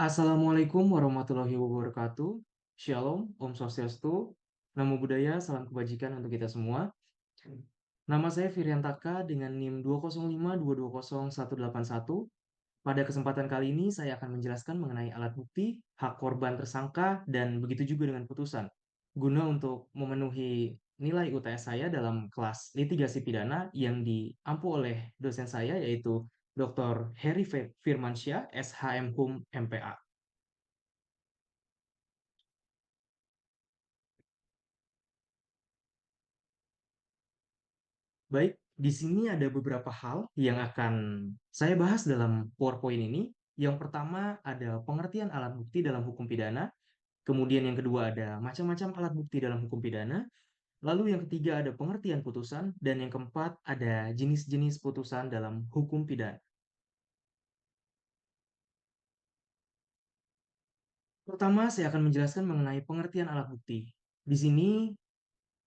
Assalamualaikum warahmatullahi wabarakatuh. Shalom, Om Swastiastu. Namo Buddhaya, salam kebajikan untuk kita semua. Nama saya Firian Taka dengan NIM 205220181. Pada kesempatan kali ini saya akan menjelaskan mengenai alat bukti, hak korban tersangka, dan begitu juga dengan putusan. Guna untuk memenuhi nilai UTS saya dalam kelas litigasi pidana yang diampu oleh dosen saya yaitu Dr. Heri Firmansyah, SHM Hum MPA. Baik, di sini ada beberapa hal yang akan saya bahas dalam PowerPoint ini. Yang pertama ada pengertian alat bukti dalam hukum pidana, kemudian yang kedua ada macam-macam alat bukti dalam hukum pidana, lalu yang ketiga ada pengertian putusan, dan yang keempat ada jenis-jenis putusan dalam hukum pidana. Pertama, saya akan menjelaskan mengenai pengertian alat bukti. Di sini,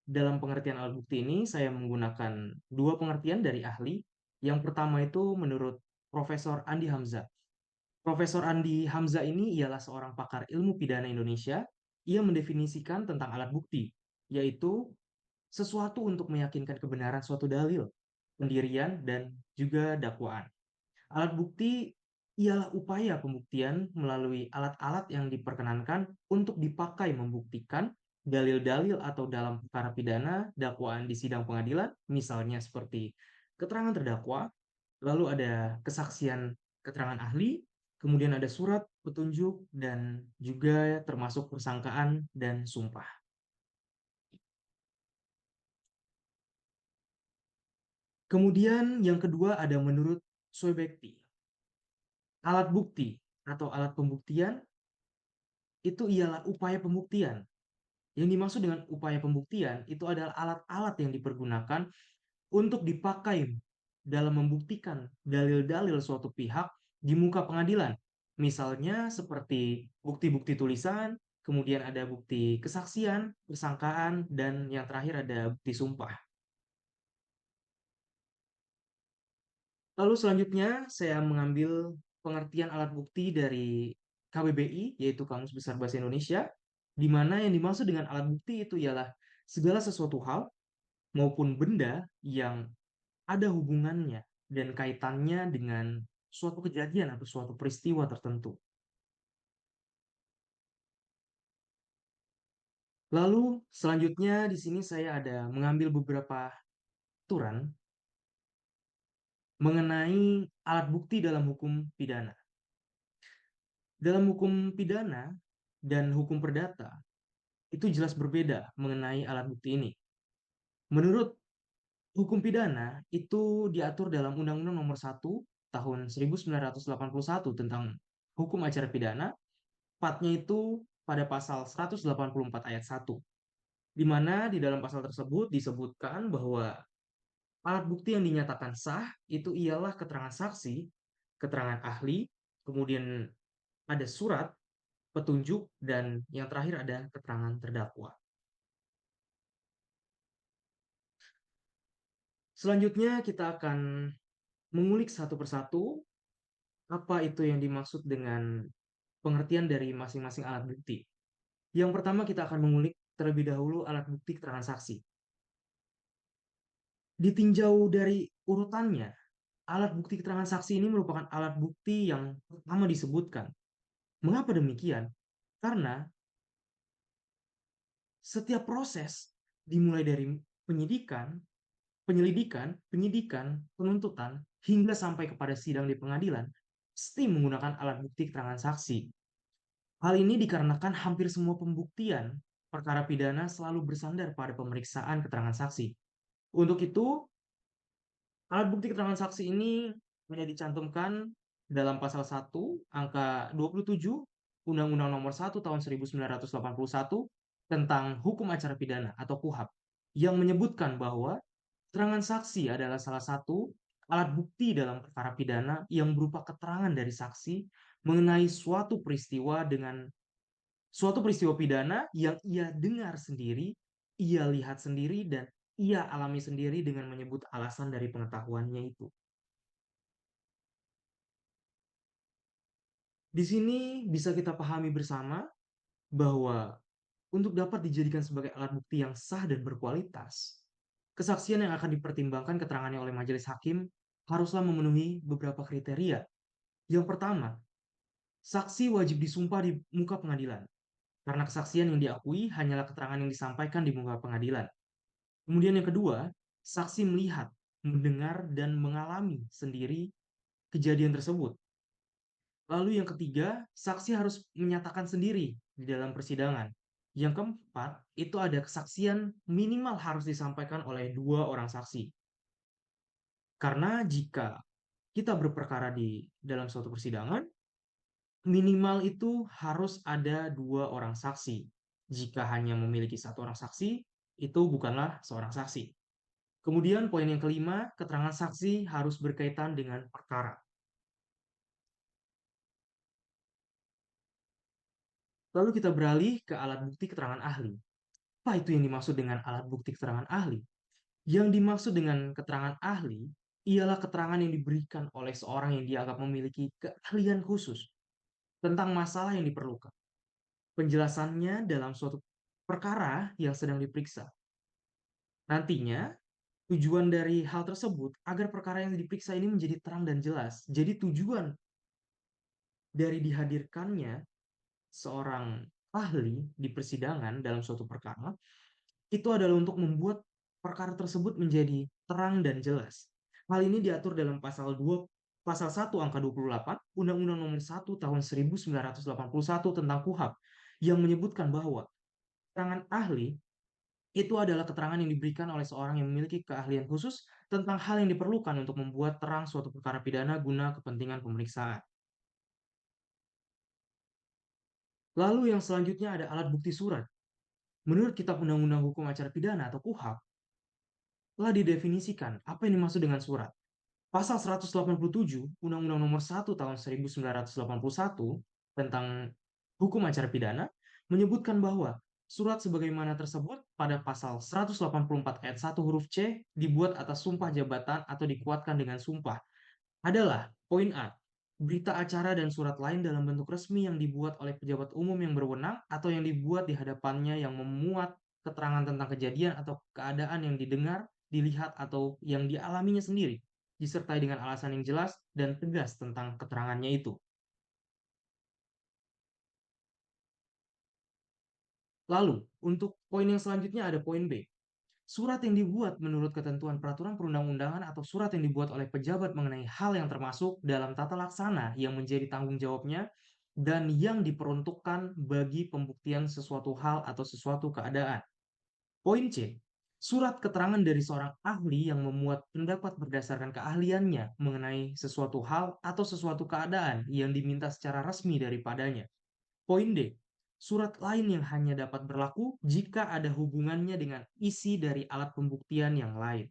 dalam pengertian alat bukti ini, saya menggunakan dua pengertian dari ahli. Yang pertama itu menurut Profesor Andi Hamzah. Profesor Andi Hamzah ini ialah seorang pakar ilmu pidana Indonesia. Ia mendefinisikan tentang alat bukti, yaitu sesuatu untuk meyakinkan kebenaran suatu dalil, pendirian, dan juga dakwaan. Alat bukti ialah upaya pembuktian melalui alat-alat yang diperkenankan untuk dipakai membuktikan dalil-dalil atau dalam perkara pidana, dakwaan di sidang pengadilan, misalnya seperti keterangan terdakwa, lalu ada kesaksian keterangan ahli, kemudian ada surat petunjuk, dan juga termasuk persangkaan dan sumpah. Kemudian yang kedua ada menurut Soebekti. Alat bukti atau alat pembuktian itu ialah upaya pembuktian. Yang dimaksud dengan upaya pembuktian itu adalah alat-alat yang dipergunakan untuk dipakai dalam membuktikan dalil-dalil suatu pihak di muka pengadilan. Misalnya seperti bukti-bukti tulisan, kemudian ada bukti kesaksian, persangkaan, dan yang terakhir ada bukti sumpah. Lalu selanjutnya saya mengambil pengertian alat bukti dari KBBI, yaitu Kamus Besar Bahasa Indonesia, di mana yang dimaksud dengan alat bukti itu ialah segala sesuatu hal maupun benda yang ada hubungannya dan kaitannya dengan suatu kejadian atau suatu peristiwa tertentu. Lalu selanjutnya di sini saya ada mengambil beberapa aturan mengenai alat bukti dalam hukum pidana. Dalam hukum pidana dan hukum perdata itu jelas berbeda mengenai alat bukti ini. Menurut hukum pidana itu diatur dalam Undang-Undang Nomor 1 tahun 1981 tentang hukum acara pidana, tepatnya itu pada pasal 184 ayat 1, di mana di dalam pasal tersebut disebutkan bahwa alat bukti yang dinyatakan sah itu ialah keterangan saksi, keterangan ahli, kemudian ada surat, petunjuk, dan yang terakhir ada keterangan terdakwa. Selanjutnya kita akan mengulik satu persatu apa itu yang dimaksud dengan pengertian dari masing-masing alat bukti. Yang pertama kita akan mengulik terlebih dahulu alat bukti keterangan saksi. Ditinjau dari urutannya, alat bukti keterangan saksi ini merupakan alat bukti yang pertama disebutkan. Mengapa demikian? Karena setiap proses dimulai dari penyidikan, penyidikan, penuntutan, hingga sampai kepada sidang di pengadilan, pasti menggunakan alat bukti keterangan saksi. Hal ini dikarenakan hampir semua pembuktian perkara pidana selalu bersandar pada pemeriksaan keterangan saksi. Untuk itu, alat bukti keterangan saksi ini hanya dicantumkan dalam pasal 1 angka 27 Undang-Undang Nomor 1 tahun 1981 tentang hukum acara pidana atau KUHAP yang menyebutkan bahwa keterangan saksi adalah salah satu alat bukti dalam perkara pidana yang berupa keterangan dari saksi mengenai suatu peristiwa pidana yang ia dengar sendiri, ia lihat sendiri, dan ia alami sendiri dengan menyebut alasan dari pengetahuannya itu. Di sini bisa kita pahami bersama bahwa untuk dapat dijadikan sebagai alat bukti yang sah dan berkualitas, kesaksian yang akan dipertimbangkan keterangannya oleh majelis hakim haruslah memenuhi beberapa kriteria. Yang pertama, saksi wajib disumpah di muka pengadilan, karena kesaksian yang diakui hanyalah keterangan yang disampaikan di muka pengadilan. Kemudian yang kedua, saksi melihat, mendengar, dan mengalami sendiri kejadian tersebut. Lalu yang ketiga, saksi harus menyatakan sendiri di dalam persidangan. Yang keempat, itu ada kesaksian minimal harus disampaikan oleh dua orang saksi. Karena jika kita berperkara di dalam suatu persidangan, minimal itu harus ada dua orang saksi. Jika hanya memiliki satu orang saksi, itu bukanlah seorang saksi. Kemudian poin yang kelima, keterangan saksi harus berkaitan dengan perkara. Lalu kita beralih ke alat bukti keterangan ahli. Apa itu yang dimaksud dengan alat bukti keterangan ahli? Yang dimaksud dengan keterangan ahli ialah keterangan yang diberikan oleh seorang yang dianggap memiliki keahlian khusus tentang masalah yang diperlukan. Penjelasannya dalam suatu perkara yang sedang diperiksa. Nantinya, tujuan dari hal tersebut agar perkara yang diperiksa ini menjadi terang dan jelas. Jadi tujuan dari dihadirkannya seorang ahli di persidangan dalam suatu perkara itu adalah untuk membuat perkara tersebut menjadi terang dan jelas. Hal ini diatur dalam pasal 1 angka 28 Undang-Undang Nomor 1 tahun 1981 tentang KUHP yang menyebutkan bahwa keterangan ahli itu adalah keterangan yang diberikan oleh seorang yang memiliki keahlian khusus tentang hal yang diperlukan untuk membuat terang suatu perkara pidana guna kepentingan pemeriksaan. Lalu yang selanjutnya ada alat bukti surat. Menurut Kitab Undang-Undang Hukum Acara Pidana atau KUHP, telah didefinisikan apa yang dimaksud dengan surat. Pasal 187 Undang-Undang Nomor 1 tahun 1981 tentang hukum acara pidana menyebutkan bahwa surat sebagaimana tersebut pada pasal 184 ayat 1 huruf C dibuat atas sumpah jabatan atau dikuatkan dengan sumpah adalah poin A. Berita acara dan surat lain dalam bentuk resmi yang dibuat oleh pejabat umum yang berwenang atau yang dibuat di hadapannya yang memuat keterangan tentang kejadian atau keadaan yang didengar, dilihat, atau yang dialaminya sendiri, disertai dengan alasan yang jelas dan tegas tentang keterangannya itu. Lalu, untuk poin yang selanjutnya ada poin B. Surat yang dibuat menurut ketentuan peraturan perundang-undangan atau surat yang dibuat oleh pejabat mengenai hal yang termasuk dalam tata laksana yang menjadi tanggung jawabnya dan yang diperuntukkan bagi pembuktian sesuatu hal atau sesuatu keadaan. Poin C. Surat keterangan dari seorang ahli yang memuat pendapat berdasarkan keahliannya mengenai sesuatu hal atau sesuatu keadaan yang diminta secara resmi daripadanya. Poin D. Surat lain yang hanya dapat berlaku jika ada hubungannya dengan isi dari alat pembuktian yang lain.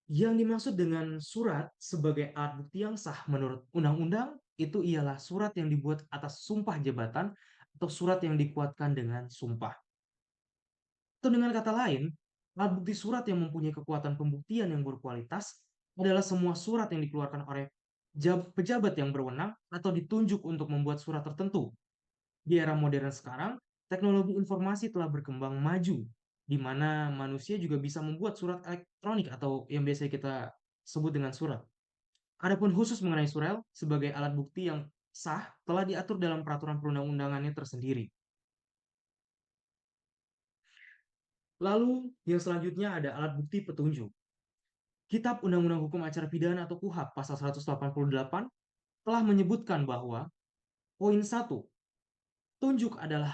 Yang dimaksud dengan surat sebagai alat bukti yang sah menurut undang-undang itu ialah surat yang dibuat atas sumpah jabatan atau surat yang dikuatkan dengan sumpah. Atau dengan kata lain, alat bukti surat yang mempunyai kekuatan pembuktian yang berkualitas adalah semua surat yang dikeluarkan oleh pejabat yang berwenang atau ditunjuk untuk membuat surat tertentu. Di era modern sekarang, teknologi informasi telah berkembang maju, di mana manusia juga bisa membuat surat elektronik atau yang biasa kita sebut dengan surat. Adapun khusus mengenai surat sebagai alat bukti yang sah telah diatur dalam peraturan perundang-undangannya tersendiri. Lalu yang selanjutnya ada alat bukti petunjuk. Kitab Undang-Undang Hukum Acara Pidana atau KUHP pasal 188 telah menyebutkan bahwa poin 1, tunjuk adalah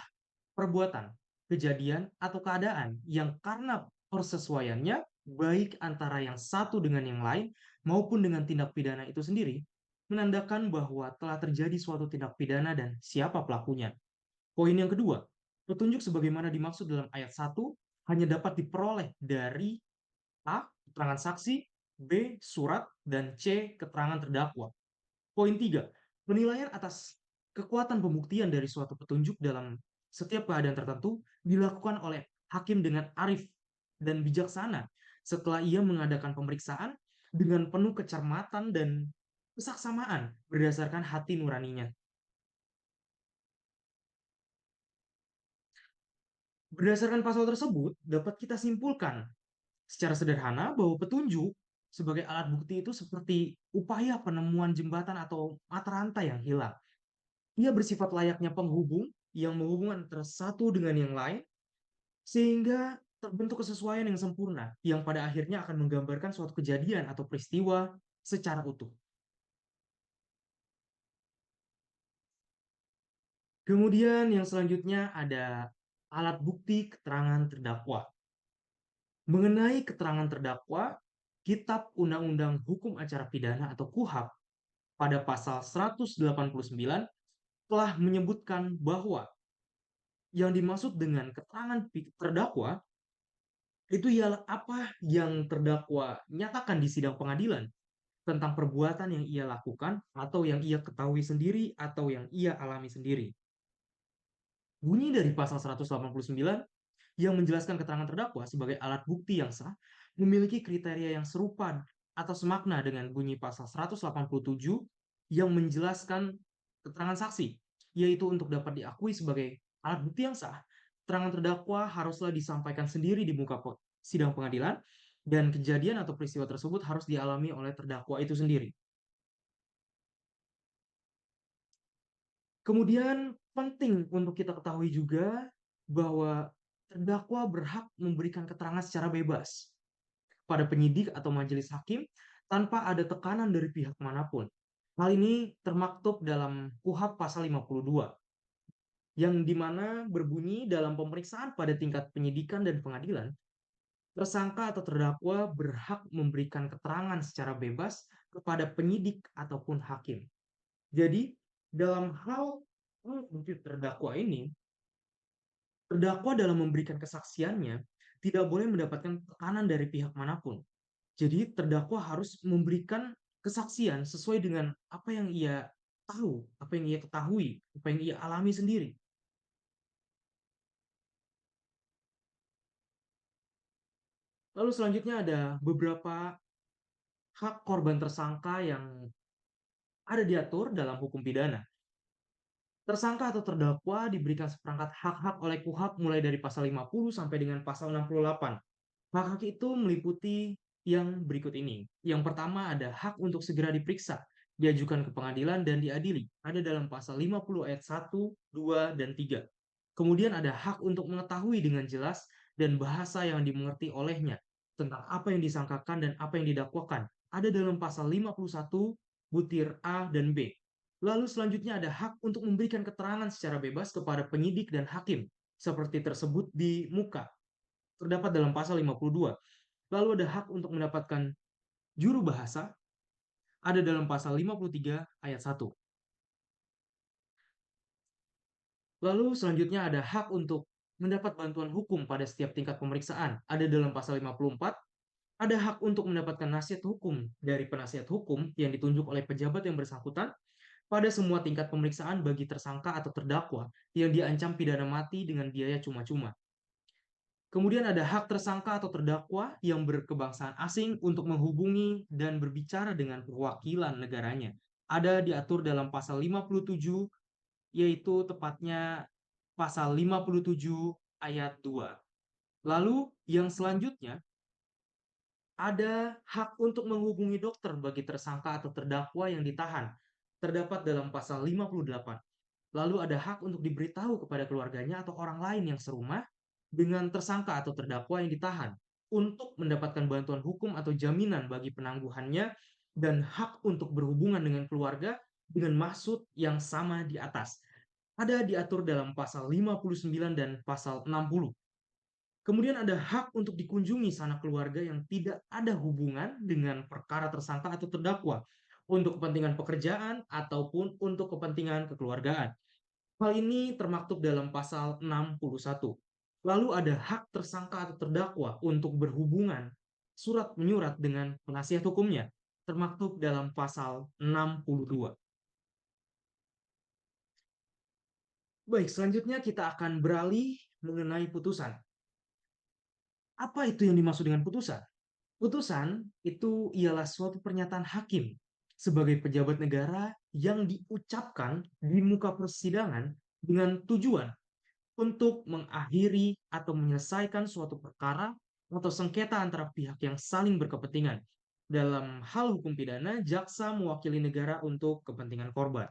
perbuatan, kejadian, atau keadaan yang karena persesuaiannya baik antara yang satu dengan yang lain maupun dengan tindak pidana itu sendiri menandakan bahwa telah terjadi suatu tindak pidana dan siapa pelakunya. Poin yang kedua, petunjuk sebagaimana dimaksud dalam ayat 1 hanya dapat diperoleh dari A. Keterangan saksi, B. Surat, dan C. Keterangan terdakwa. Poin 3, penilaian atas kekuatan pembuktian dari suatu petunjuk dalam setiap keadaan tertentu dilakukan oleh hakim dengan arif dan bijaksana setelah ia mengadakan pemeriksaan dengan penuh kecermatan dan kesaksamaan berdasarkan hati nuraninya. Berdasarkan pasal tersebut, dapat kita simpulkan secara sederhana bahwa petunjuk sebagai alat bukti itu seperti upaya penemuan jembatan atau mata rantai yang hilang. Ia bersifat layaknya penghubung yang menghubungkan antara satu dengan yang lain sehingga terbentuk kesesuaian yang sempurna yang pada akhirnya akan menggambarkan suatu kejadian atau peristiwa secara utuh. Kemudian yang selanjutnya ada alat bukti keterangan terdakwa. Mengenai keterangan terdakwa, Kitab Undang-Undang Hukum Acara Pidana atau KUHAP pada pasal 189 telah menyebutkan bahwa yang dimaksud dengan keterangan terdakwa itu ialah apa yang terdakwa nyatakan di sidang pengadilan tentang perbuatan yang ia lakukan atau yang ia ketahui sendiri atau yang ia alami sendiri. Bunyi dari pasal 189 yang menjelaskan keterangan terdakwa sebagai alat bukti yang sah memiliki kriteria yang serupa atau semakna dengan bunyi pasal 187 yang menjelaskan keterangan saksi, yaitu untuk dapat diakui sebagai alat bukti yang sah, keterangan terdakwa haruslah disampaikan sendiri di muka sidang pengadilan dan kejadian atau peristiwa tersebut harus dialami oleh terdakwa itu sendiri. Kemudian penting untuk kita ketahui juga bahwa terdakwa berhak memberikan keterangan secara bebas pada penyidik atau majelis hakim tanpa ada tekanan dari pihak manapun. Hal ini termaktub dalam KUHP pasal 52, yang dimana berbunyi dalam pemeriksaan pada tingkat penyidikan dan pengadilan, tersangka atau terdakwa berhak memberikan keterangan secara bebas kepada penyidik ataupun hakim. Jadi, dalam hal bukti terdakwa ini, terdakwa dalam memberikan kesaksiannya tidak boleh mendapatkan tekanan dari pihak manapun. Jadi terdakwa harus memberikan kesaksian sesuai dengan apa yang ia tahu, apa yang ia ketahui, apa yang ia alami sendiri. Lalu selanjutnya ada beberapa hak korban tersangka yang ada diatur dalam hukum pidana. Tersangka atau terdakwa diberikan seperangkat hak-hak oleh KUHP mulai dari pasal 50 sampai dengan pasal 68. Hak-hak itu meliputi yang berikut ini. Yang pertama ada hak untuk segera diperiksa, diajukan ke pengadilan dan diadili. Ada dalam pasal 50 ayat 1, 2, dan 3. Kemudian ada hak untuk mengetahui dengan jelas dan bahasa yang dimengerti olehnya tentang apa yang disangkakan dan apa yang didakwakan. Ada dalam pasal 51 butir A dan B. Lalu selanjutnya ada hak untuk memberikan keterangan secara bebas kepada penyidik dan hakim seperti tersebut di muka terdapat dalam pasal 52. Lalu ada hak untuk mendapatkan juru bahasa, ada dalam pasal 53 ayat 1. Lalu selanjutnya ada hak untuk mendapat bantuan hukum pada setiap tingkat pemeriksaan, ada dalam pasal 54. Ada hak untuk mendapatkan nasihat hukum dari penasihat hukum yang ditunjuk oleh pejabat yang bersangkutan pada semua tingkat pemeriksaan bagi tersangka atau terdakwa yang diancam pidana mati dengan biaya cuma-cuma. Kemudian ada hak tersangka atau terdakwa yang berkebangsaan asing untuk menghubungi dan berbicara dengan perwakilan negaranya. Ada diatur dalam pasal 57, yaitu tepatnya pasal 57 ayat 2. Lalu yang selanjutnya ada hak untuk menghubungi dokter bagi tersangka atau terdakwa yang ditahan. Terdapat dalam pasal 58. Lalu ada hak untuk diberitahu kepada keluarganya atau orang lain yang serumah dengan tersangka atau terdakwa yang ditahan untuk mendapatkan bantuan hukum atau jaminan bagi penangguhannya dan hak untuk berhubungan dengan keluarga dengan maksud yang sama di atas. Ada diatur dalam pasal 59 dan pasal 60. Kemudian ada hak untuk dikunjungi sanak keluarga yang tidak ada hubungan dengan perkara tersangka atau terdakwa untuk kepentingan pekerjaan ataupun untuk kepentingan kekeluargaan. Hal ini termaktub dalam pasal 61. Lalu ada hak tersangka atau terdakwa untuk berhubungan surat menyurat dengan penasihat hukumnya, termaktub dalam pasal 62. Baik, selanjutnya kita akan beralih mengenai putusan. Apa itu yang dimaksud dengan putusan? Putusan itu ialah suatu pernyataan hakim sebagai pejabat negara yang diucapkan di muka persidangan dengan tujuan untuk mengakhiri atau menyelesaikan suatu perkara atau sengketa antara pihak yang saling berkepentingan. Dalam hal hukum pidana, jaksa mewakili negara untuk kepentingan korban.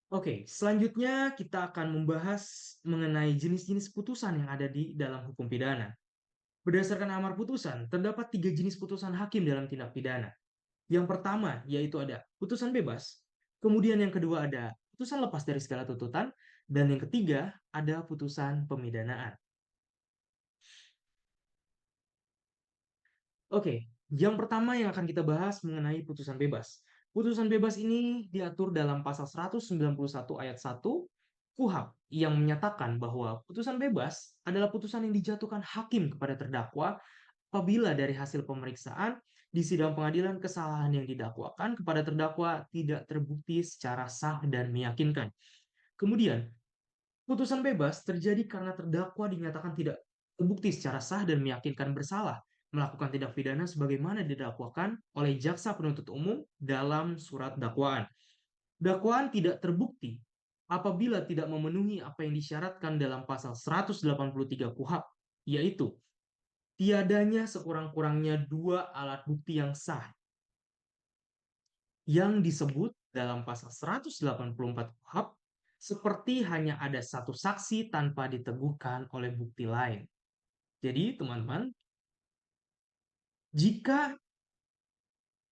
Oke, selanjutnya kita akan membahas mengenai jenis-jenis putusan yang ada di dalam hukum pidana. Berdasarkan amar putusan, terdapat tiga jenis putusan hakim dalam tindak pidana. Yang pertama, yaitu ada putusan bebas. Kemudian yang kedua ada putusan lepas dari segala tuntutan. Dan yang ketiga, ada putusan pemidanaan. Oke, yang pertama yang akan kita bahas mengenai putusan bebas. Putusan bebas ini diatur dalam pasal 191 ayat 1 KUHP yang menyatakan bahwa putusan bebas adalah putusan yang dijatuhkan hakim kepada terdakwa apabila dari hasil pemeriksaan di sidang pengadilan kesalahan yang didakwakan kepada terdakwa tidak terbukti secara sah dan meyakinkan. Kemudian, putusan bebas terjadi karena terdakwa dinyatakan tidak terbukti secara sah dan meyakinkan bersalah melakukan tindak pidana sebagaimana didakwakan oleh jaksa penuntut umum dalam surat dakwaan. Dakwaan tidak terbukti apabila tidak memenuhi apa yang disyaratkan dalam pasal 183 KUHP, yaitu tiadanya sekurang-kurangnya dua alat bukti yang sah yang disebut dalam pasal 184 KUHP seperti hanya ada satu saksi tanpa diteguhkan oleh bukti lain. Jadi, teman-teman, jika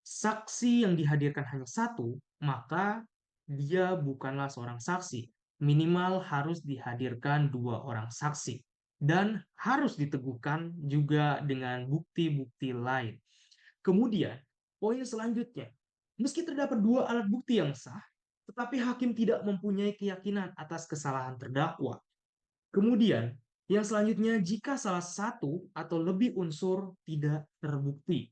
saksi yang dihadirkan hanya satu, maka dia bukanlah seorang saksi. Minimal harus dihadirkan dua orang saksi. Dan harus diteguhkan juga dengan bukti-bukti lain. Kemudian, poin selanjutnya, meski terdapat dua alat bukti yang sah, tetapi hakim tidak mempunyai keyakinan atas kesalahan terdakwa. Kemudian, yang selanjutnya, jika salah satu atau lebih unsur tidak terbukti.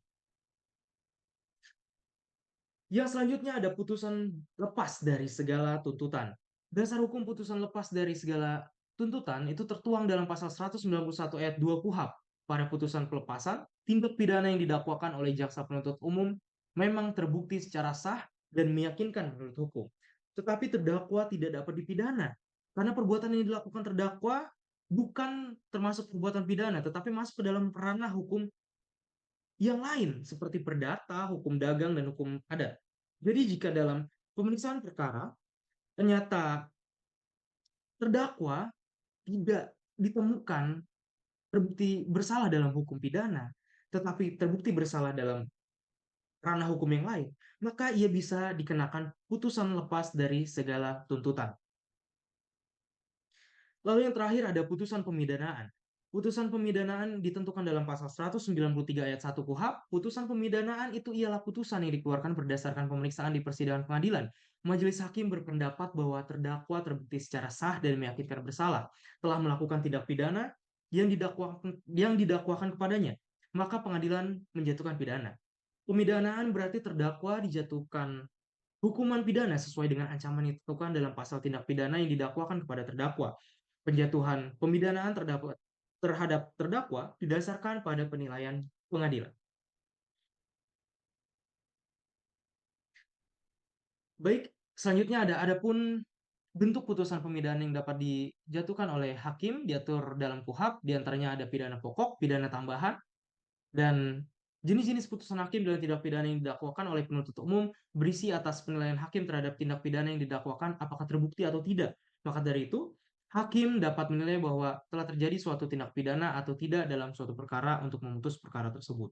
Yang selanjutnya ada putusan lepas dari segala tuntutan. Dasar hukum putusan lepas dari segala tuntutan itu tertuang dalam pasal 191 ayat 2 KUHP. Pada putusan pelepasan, tindak pidana yang didakwakan oleh jaksa penuntut umum memang terbukti secara sah dan meyakinkan menurut hukum. Tetapi terdakwa tidak dapat dipidana karena perbuatan yang dilakukan terdakwa bukan termasuk perbuatan pidana, tetapi masuk ke dalam ranah hukum yang lain seperti perdata, hukum dagang, dan hukum adat. Jadi jika dalam pemeriksaan perkara ternyata terdakwa tidak ditemukan terbukti bersalah dalam hukum pidana, tetapi terbukti bersalah dalam ranah hukum yang lain, maka ia bisa dikenakan putusan lepas dari segala tuntutan. Lalu yang terakhir ada putusan pemidanaan. Putusan pemidanaan ditentukan dalam pasal 193 ayat 1 KUHP. Putusan pemidanaan itu ialah putusan yang dikeluarkan berdasarkan pemeriksaan di persidangan pengadilan. Majelis hakim berpendapat bahwa terdakwa terbukti secara sah dan meyakinkan bersalah telah melakukan tindak pidana yang didakwakan kepadanya. Maka pengadilan menjatuhkan pidana. Pemidanaan berarti terdakwa dijatuhkan hukuman pidana sesuai dengan ancaman yang ditentukan dalam pasal tindak pidana yang didakwakan kepada terdakwa. Penjatuhan pemidanaan terhadap terdakwa didasarkan pada penilaian pengadilan. Baik, selanjutnya adapun bentuk putusan pemidanaan yang dapat dijatuhkan oleh hakim diatur dalam KUHP, diantaranya ada pidana pokok, pidana tambahan, dan jenis-jenis putusan hakim dalam tindak pidana yang didakwakan oleh penuntut umum berisi atas penilaian hakim terhadap tindak pidana yang didakwakan apakah terbukti atau tidak. Maka dari itu, hakim dapat menilai bahwa telah terjadi suatu tindak pidana atau tidak dalam suatu perkara untuk memutus perkara tersebut.